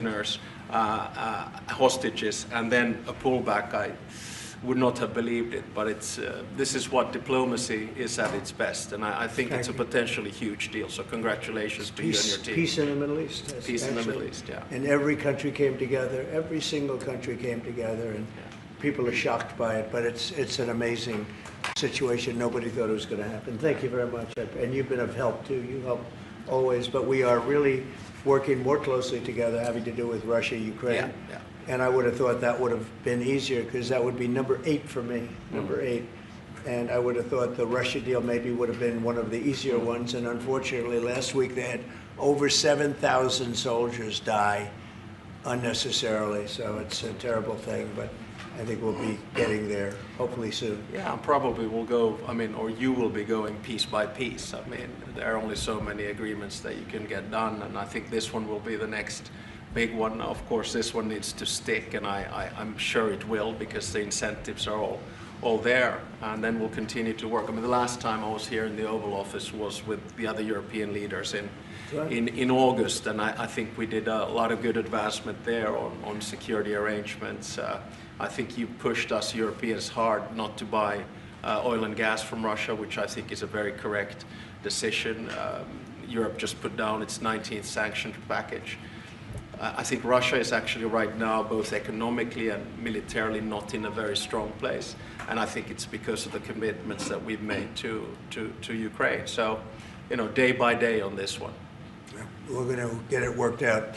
prisoners, hostages, and then a pullback. I would not have believed it, but this is what diplomacy is at its best, and I think it's a potentially huge deal. So congratulations to you and your team. Peace in the Middle East. Peace in the Middle East, yeah. And every country came together. Every single country came together, and people are shocked by it. But it's an amazing situation. Nobody thought it was going to happen. Thank you very much, and you've been of help too. You help always, but we are really working more closely together, having to do with Russia, Ukraine. Yeah. And I would have thought that would have been easier because that would be number 8 for me, number 8. And I would have thought the Russia deal maybe would have been one of the easier ones. And unfortunately, last week they had over 7,000 soldiers die unnecessarily. So it's a terrible thing, but I think we'll be getting there hopefully soon. Yeah, probably we'll go, or you will be going piece by piece. There are only so many agreements that you can get done, and I think this one will be the next big one. Of course, this one needs to stick, and I'm sure it will because the incentives are all there, and then we'll continue to work. The last time I was here in the Oval Office was with the other European leaders in August, and I think we did a lot of good advancement there on security arrangements. I think you pushed us Europeans hard not to buy oil and gas from Russia, which I think is a very correct decision. Europe just put down its 19th sanctions package. I think Russia is actually right now, both economically and militarily, not in a very strong place. And I think it's because of the commitments that we've made to Ukraine. So, day by day on this one. Yeah, we're going to get it worked out.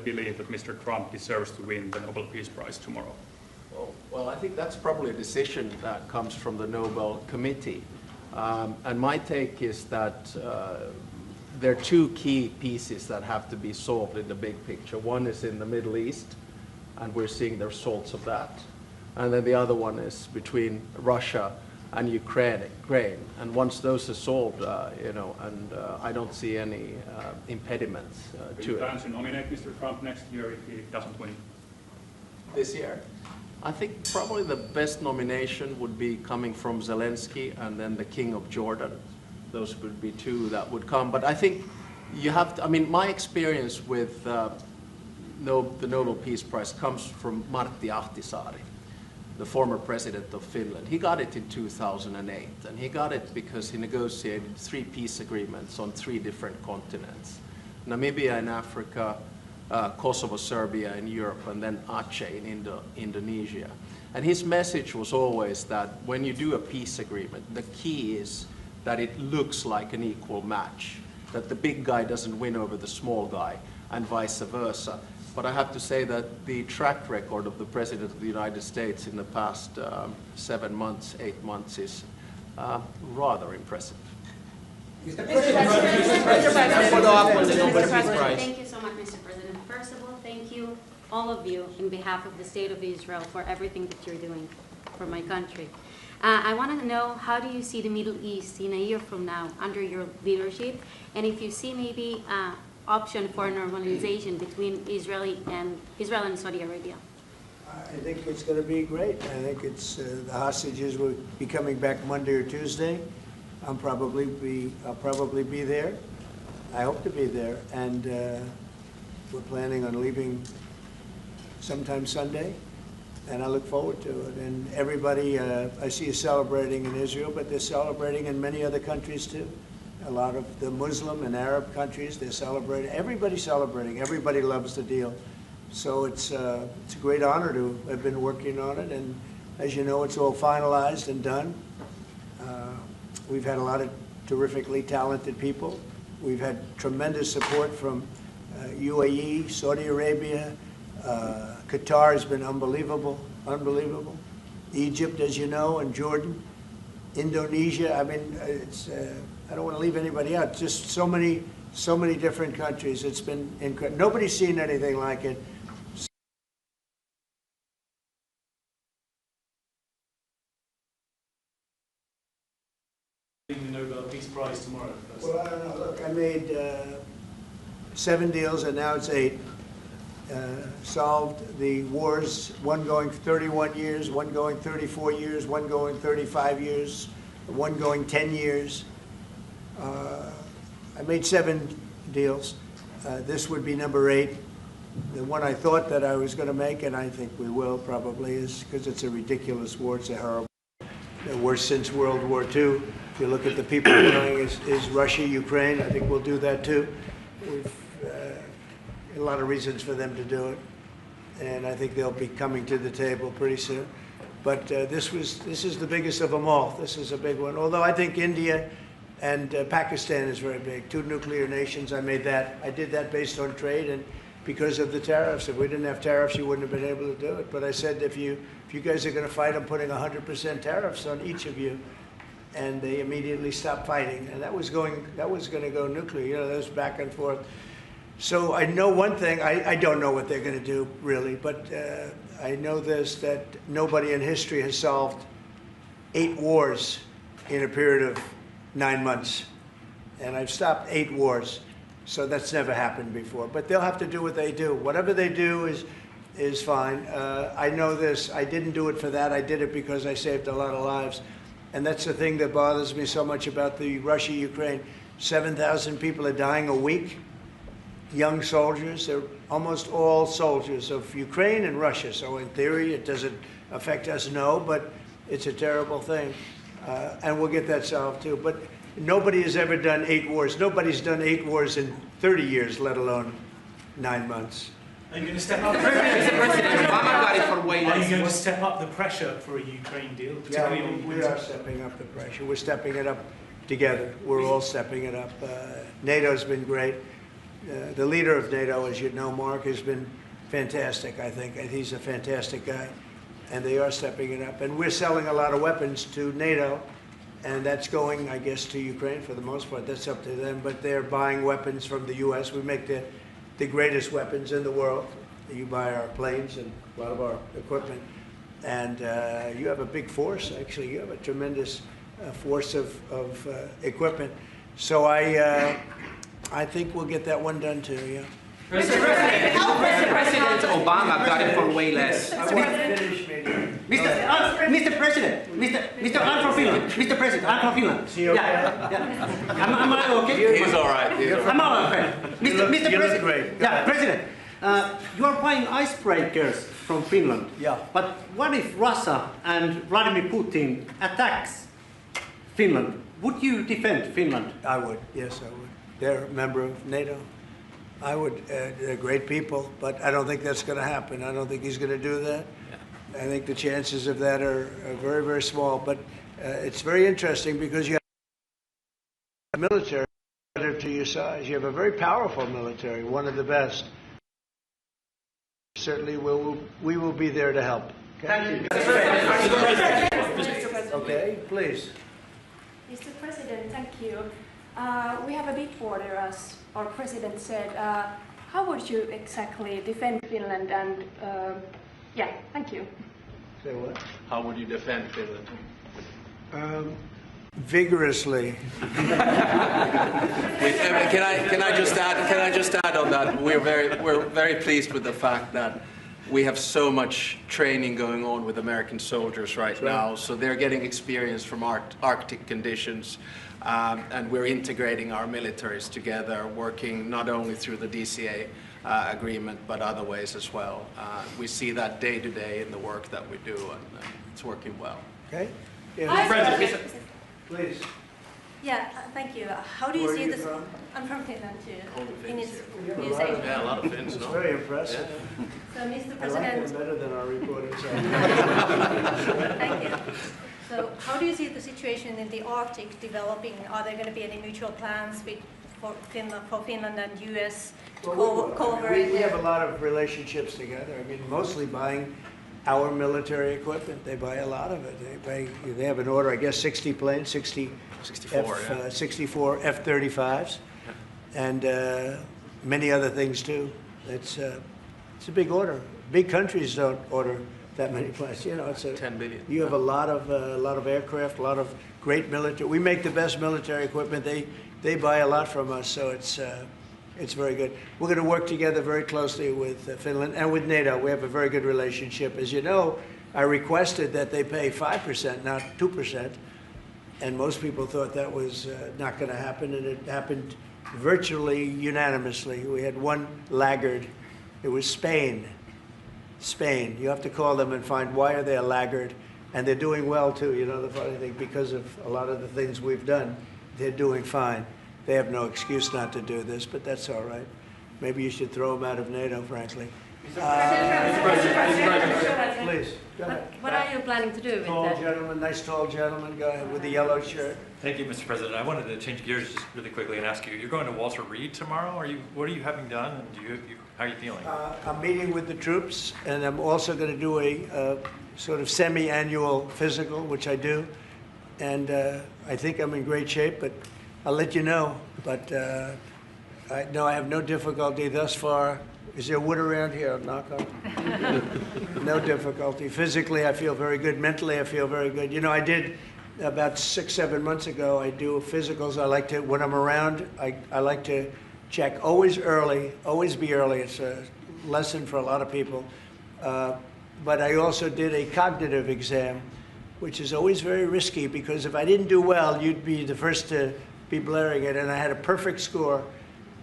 Believe that Mr. Trump deserves to win the Nobel Peace Prize tomorrow? Well, I think that's probably a decision that comes from the Nobel Committee. And my take is that there are 2 key pieces that have to be solved in the big picture. One is in the Middle East, and we're seeing the results of that. And then the other one is between Russia and Ukraine. And once those are solved, I don't see any impediments to it. Will you plan to nominate Mr. Trump next year if he doesn't win? This year? I think probably the best nomination would be coming from Zelensky and then the King of Jordan. Those would be 2 that would come. But I think you have to, my experience with the Nobel Peace Prize comes from Martti Ahtisaari, the former president of Finland. He got it in 2008, and he got it because he negotiated 3 peace agreements on 3 different continents. Namibia in Africa, Kosovo, Serbia in Europe, and then Aceh in Indonesia. And his message was always that when you do a peace agreement, the key is that it looks like an equal match, that the big guy doesn't win over the small guy, and vice versa. But I have to say that the track record of the President of the United States in the past 7 months, 8 months is rather impressive. Mr. President, thank you so much, Mr. President. First of all, thank you, all of you, in behalf of the State of Israel, for everything that you're doing for my country. I want to know, how do you see the Middle East in a year from now under your leadership? And if you see maybe option for normalization between Israel and Saudi Arabia? I think it's going to be great. I think it's the hostages will be coming back Monday or Tuesday. I'll probably be there. I hope to be there, and we're planning on leaving sometime Sunday, and I look forward to it. And everybody I see is celebrating in Israel, but they're celebrating in many other countries too. A lot of the Muslim and Arab countries, they're celebrating. Everybody's celebrating. Everybody loves the deal. So it's a great honor to have been working on it. And as you know, it's all finalized and done. We've had a lot of terrifically talented people. We've had tremendous support from UAE, Saudi Arabia. Qatar has been unbelievable. Egypt, as you know, and Jordan. Indonesia, I don't want to leave anybody out. Just so many different countries. It's been incredible. Nobody's seen anything like it. The Nobel Peace Prize tomorrow. Well, I don't know. Look, I made 7 deals, and now it's 8. solved the wars, one going 31 years, one going 34 years, one going 35 years, one going 10 years. I made 7 deals. This would be number 8. The one I thought that I was going to make, and I think we will probably, is because it's a ridiculous war. It's a horrible, the worst since World War II. If you look at the people dying, is Russia, Ukraine. I think we'll do that too. We've a lot of reasons for them to do it, and I think they'll be coming to the table pretty soon. But this is the biggest of them all. This is a big one. Although I think India and Pakistan is very big. 2 nuclear nations. I made that. I did that based on trade and because of the tariffs. If we didn't have tariffs, you wouldn't have been able to do it. But I said, if you guys are going to fight, I'm putting 100% tariffs on each of you. And they immediately stopped fighting. And that was going to go nuclear. You know, that was back and forth. So I know one thing. I don't know what they're going to do, really. But I know this, that nobody in history has solved 8 wars in a period of 9 months. And I've stopped 8 wars. So that's never happened before. But they'll have to do what they do. Whatever they do is fine. I know this. I didn't do it for that. I did it because I saved a lot of lives. And that's the thing that bothers me so much about the Russia-Ukraine. 7,000 people are dying a week. Young soldiers. They're almost all soldiers of Ukraine and Russia. So in theory, it doesn't affect us, no, but it's a terrible thing. And we'll get that solved too. But nobody has ever done 8 wars. Nobody's done 8 wars in 30 years, let alone 9 months. Are you going to step up? President Obama got it for way Are you less. going to step up the pressure for a Ukraine deal? Yeah, we are stepping up the pressure. We're stepping it up together. We're all stepping it up. NATO's been great. The leader of NATO, as you know, Mark, has been fantastic, I think. He's a fantastic guy. And they are stepping it up. And we're selling a lot of weapons to NATO. And that's going, I guess, to Ukraine for the most part. That's up to them. But they're buying weapons from the U.S. We make the greatest weapons in the world. You buy our planes and a lot of our equipment. And you have a big force, actually. You have a tremendous force of equipment. So I think we'll get that one done too, yeah. President Obama got it for way less. I want to finish, maybe. Mr. President, I'm from Finland. Mr. President, I'm from Finland. Is he okay? Yeah. Am I okay? He's all right. I'm all right. Mr. You President. look great. Yeah, President. You are buying icebreakers from Finland. Yeah. But what if Russia and Vladimir Putin attacks Finland? Would you defend Finland? I would. Yes, I would. They're a member of NATO. I would. They're great people, but I don't think that's going to happen. I don't think he's going to do that. I think the chances of that are very, very small. But it's very interesting because you have a military to your size. You have a very powerful military, one of the best. Certainly, we will be there to help. Okay? Okay, please. Mr. President, thank you. We have a big border, as our president said. How would you exactly defend Finland? And yeah, thank you. Say what? How would you defend Finland? Vigorously. Can I just add on that? We're very pleased with the fact that we have so much training going on with American soldiers right now. So they're getting experience from Arctic conditions. And we're integrating our militaries together, working not only through the DCA agreement, but other ways as well. We see that day to day in the work that we do, and it's working well. Okay? Please. Yeah, thank you. How do you Where see are you this? from? I'm from Finland too. Only Finnish Finns music. Yeah, a lot of Finns, It's no? very impressive. So, Mr. I like them President, better than our reporters. thank you. So, how do you see the situation in the Arctic developing? Are there going to be any mutual plans for Finland and US to cooperate We have there? a lot of relationships together. I mean, mostly buying our military equipment. They buy a lot of it. They have an order, I guess, 60 planes, 64 F-35s, and many other things too. It's a big order. Big countries don't order that many planes. You know, it's 10 billion. You have a lot of aircraft, a lot of great military. We make the best military equipment. They buy a lot from us, so It's very good. We're going to work together very closely with Finland and with NATO. We have a very good relationship. As you know, I requested that they pay 5%, not 2%. And most people thought that was not going to happen, and it happened virtually unanimously. We had one laggard. It was Spain. Spain. You have to call them and find why are they a laggard. And they're doing well, too. You know, the funny thing, because of a lot of the things we've done, they're doing fine. They have no excuse not to do this, but that's all right. Maybe you should throw them out of NATO, frankly. Please, go ahead. What are you planning to do with Tall that? gentleman, nice tall gentleman, go ahead, with the yellow shirt. Thank you, Mr. President. I wanted to change gears just really quickly and ask you, you're going to Walter Reed tomorrow? What are you having done, and how are you feeling? I'm meeting with the troops, and I'm also going to do a sort of semi-annual physical, which I do. And I think I'm in great shape, but I'll let you know. But I have no difficulty thus far. Is there wood around here? I'll knock on. No difficulty. Physically, I feel very good. Mentally, I feel very good. You know, I did about 6, 7 months ago. I do physicals. I like to, when I'm around, I like to check always early, always be early. It's a lesson for a lot of people. But I also did a cognitive exam, which is always very risky because if I didn't do well, you'd be the first to be blaring it. And I had a perfect score.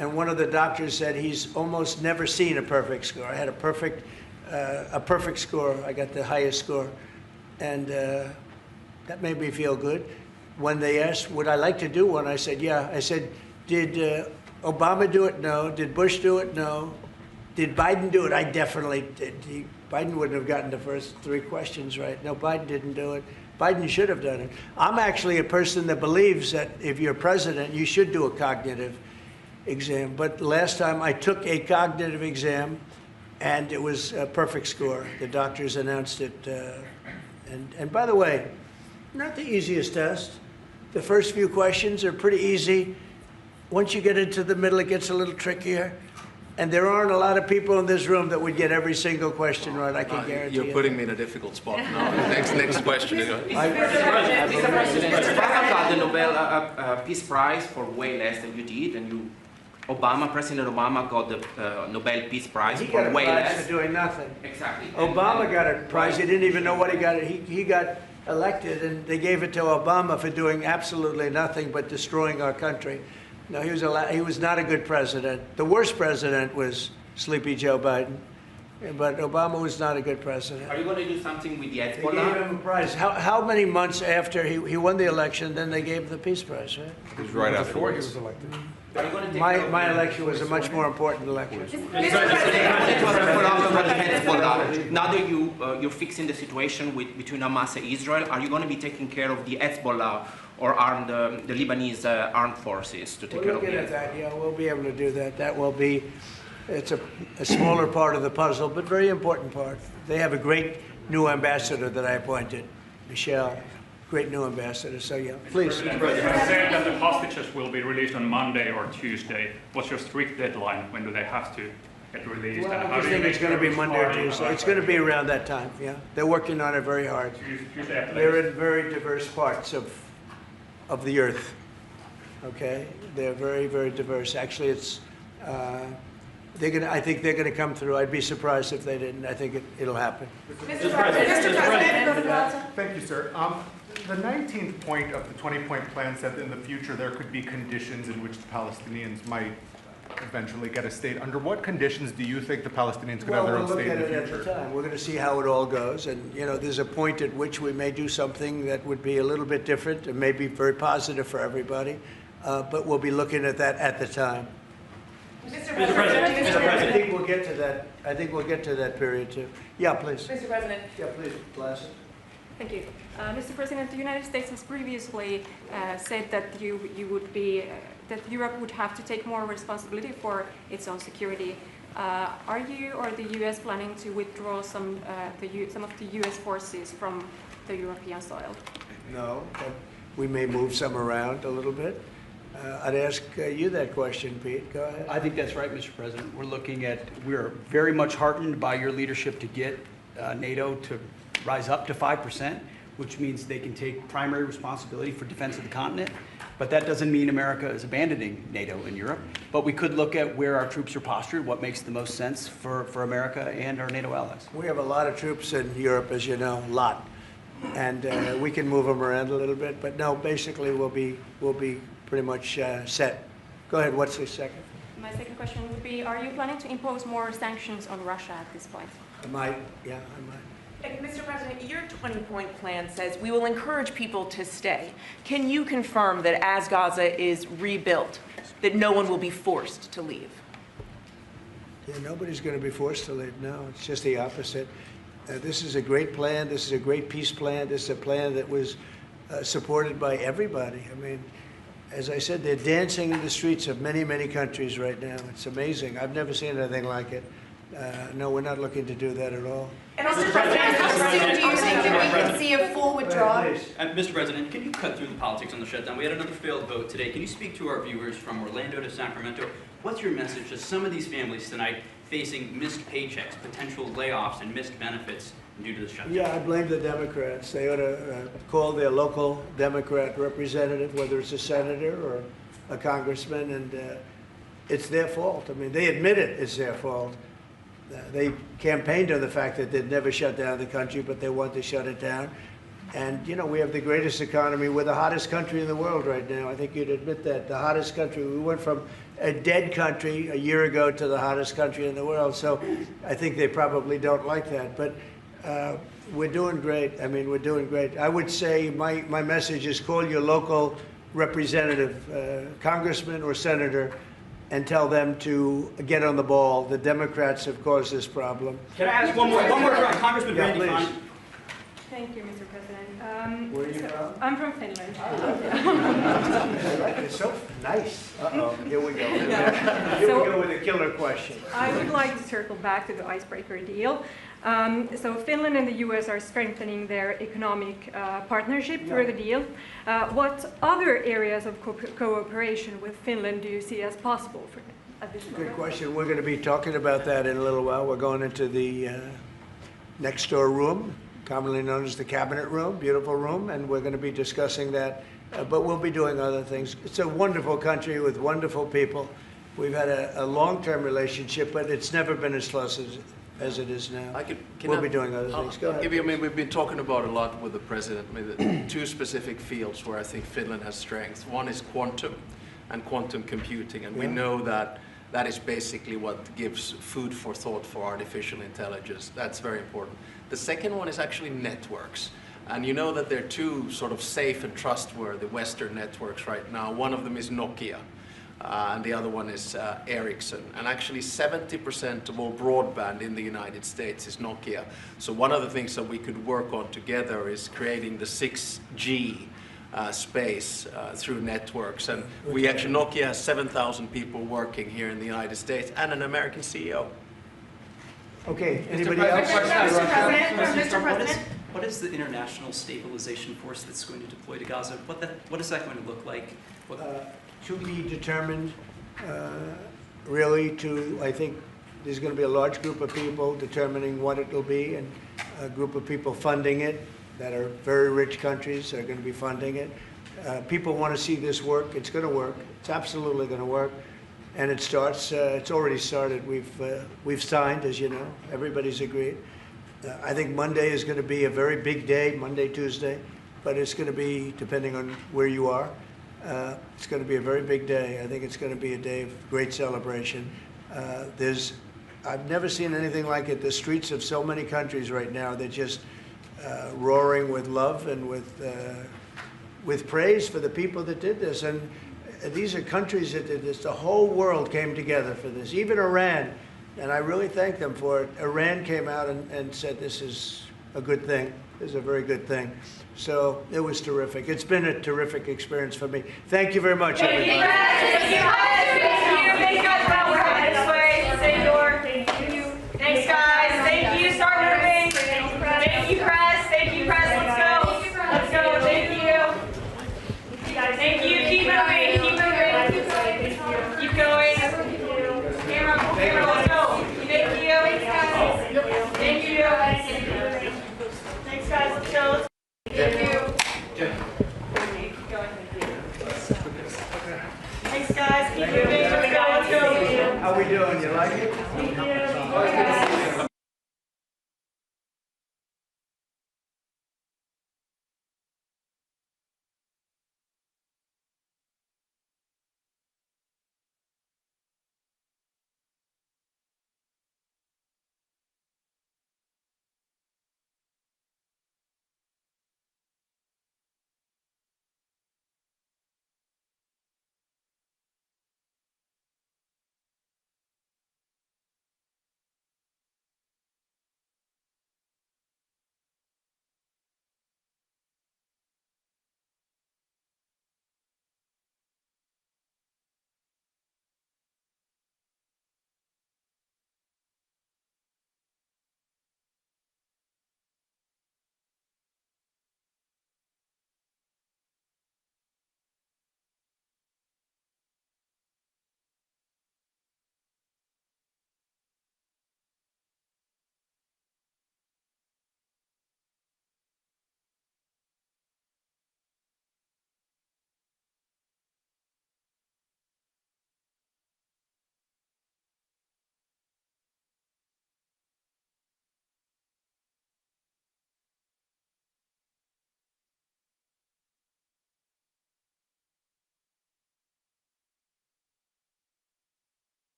And one of the doctors said he's almost never seen a perfect score. I had a perfect score. I got the highest score. And that made me feel good. When they asked, would I like to do one, I said, yeah. I said, did Obama do it? No. Did Bush do it? No. Did Biden do it? I definitely did. Biden wouldn't have gotten the first 3 questions right. No, Biden didn't do it. Biden should have done it. I'm actually a person that believes that if you're president, you should do a cognitive exam. But last time I took a cognitive exam, and it was a perfect score. The doctors announced it. And by the way, not the easiest test. The first few questions are pretty easy. Once you get into the middle, it gets a little trickier. And there aren't a lot of people in this room that would get every single question right, I can guarantee You're you. putting me in a difficult spot now. Next question. Mr. President, Obama got the Nobel Peace Prize for way less than you did, and President Obama got the Nobel Peace Prize He for got a way prize less. for doing nothing. Exactly. Obama got a prize. He didn't even know what he got. He got elected, and they gave it to Obama for doing absolutely nothing but destroying our country. No, he was not a good president. The worst president was Sleepy Joe Biden, but Obama was not a good president. Are you going to do something with the They gave Hezbollah? him a prize. How many months after he won the election, then they gave the PeaceRise, right? It was right afterwards. Are you going to take My election was a much more important election. Now that you're fixing the situation between Hamas and Israel, are you going to be taking care of the Hezbollah or the Lebanese armed forces to take care We're of looking the at that, yeah, we'll be able to do that. That will be, it's a smaller part of the puzzle, but very important part. They have a great new ambassador that I appointed, Michelle, great new ambassador, so yeah, please. Mr. President, you said that the hostages will be released on Monday or Tuesday. What's your strict deadline? When do they have to get released? Well, and I how do you think it's make going to be sure Monday or it's Tuesday. Friday? It's going to be around that time, yeah. They're working on it very hard. Tuesday after They're that. in very diverse parts of the earth, okay? They're very, very diverse. Actually, it's, I think they're going to come through. I'd be surprised if they didn't. I think it'll happen. Mr. President. Thank you, sir. The 19th point of the 20-point plan said that in the future there could be conditions in which the Palestinians might eventually get a state. Under what conditions do you think the Palestinians could have their own state in the We'll look at it future? at the time. We're going to see how it all goes. And, you know, there's a point at which we may do something that would be a little bit different and may be very positive for everybody. But we'll be looking at that at the time. Mr. President. I think we'll get to that. I think we'll get to that period too. Yeah, please. Mr. President. Yeah, please, Glass. Thank you. Mr. President, the United States has previously said that you would be that Europe would have to take more responsibility for its own security. Are you or the U.S. planning to withdraw some of the U.S. forces from the European soil? No, but we may move some around a little bit. I'd ask you that question, Pete. Go ahead. I think that's right, Mr. President. We're very much heartened by your leadership to get NATO to rise up to 5%. which means they can take primary responsibility for defense of the continent. But that doesn't mean America is abandoning NATO and Europe. But we could look at where our troops are postured, what makes the most sense for America and our NATO allies. We have a lot of troops in Europe, as you know, a lot. And we can move them around a little bit. But no, basically we'll be pretty much set. Go ahead, what's the second? My second question would be, are you planning to impose more sanctions on Russia at this point? I might, yeah, I might. Mr. President, your 20-point plan says we will encourage people to stay. Can you confirm that as Gaza is rebuilt, that no one will be forced to leave? Yeah, nobody's going to be forced to leave. No, it's just the opposite. This is a great plan. This is a great peace plan. This is a plan that was supported by everybody. I mean, as I said, they're dancing in the streets of many, many countries right now. It's amazing. I've never seen anything like it. No, we're not looking to do that at all. And Mr. President, how soon do you think that we can see a full withdrawal? Mr. President, can you cut through the politics on the shutdown? We had another failed vote today. Can you speak to our viewers from Orlando to Sacramento? What's your message to some of these families tonight facing missed paychecks, potential layoffs, and missed benefits due to the shutdown? Yeah, I blame the Democrats. They ought to call their local Democrat representative, whether it's a senator or a congressman, and it's their fault. I mean, they admit it, it's their fault. They campaigned on the fact that they'd never shut down the country, but they want to shut it down. And, you know, we have the greatest economy. We're the hottest country in the world right now. I think you'd admit that. The hottest country. We went from a dead country a year ago to the hottest country in the world. So I think they probably don't like that. But we're doing great. I mean, we're doing great. I would say my message is call your local representative, congressman or senator, and tell them to get on the ball. The Democrats have caused this problem. Can I ask one more Congressman Randy Fine? Thank you, Mr. President. Where are you from? I'm from Finland. It's so nice. Uh-oh, here we go. Here we go with a killer question. I would like to circle back to the icebreaker deal. So Finland and the US are strengthening their economic partnership through the deal. What other areas of cooperation with Finland do you see as possible at this moment? Good question. We're going to be talking about that in a little while. We're going into the next door room, commonly known as the cabinet room, beautiful room, and we're going to be discussing that. But we'll be doing other things. It's a wonderful country with wonderful people. We've had a long-term relationship, but it's never been as close as it is now. We'll be doing other things. Go ahead. I mean, we've been talking about a lot with the president. I mean, two specific fields where I think Finland has strengths. One is quantum and quantum computing, and we know that that is basically what gives food for thought for artificial intelligence. That's very important. The second one is actually networks. And you know that there are two sort of safe and trustworthy Western networks right now. One of them is Nokia. And the other one is Ericsson. And actually 70% of all broadband in the United States is Nokia. So one of the things that we could work on together is creating the 6G space through networks. And we actually, Nokia has 7,000 people working here in the United States and an American CEO. Okay, anybody else? Mr. President. What is the international stabilization force that's going to deploy to Gaza? What is that going to look like? To be determined, really I think there's going to be a large group of people determining what it will be, and a group of people funding it that are very rich countries that are going to be funding it. People want to see this work. It's going to work. It's absolutely going to work. And it starts, it's already started. We've signed, as you know. Everybody's agreed. I think Monday is going to be a very big day, Monday, Tuesday, but it's going to be, depending on where you are, it's going to be a very big day. I think it's going to be a day of great celebration. I've never seen anything like it. The streets of so many countries right now, they're just roaring with love and with praise for the people that did this. And these are countries that did this. The whole world came together for this, even Iran. And I really thank them for it. Iran came out and said this is a good thing. This is a very good thing. So it was terrific. It's been a terrific experience for me. Thank you very much, everybody. Thank you.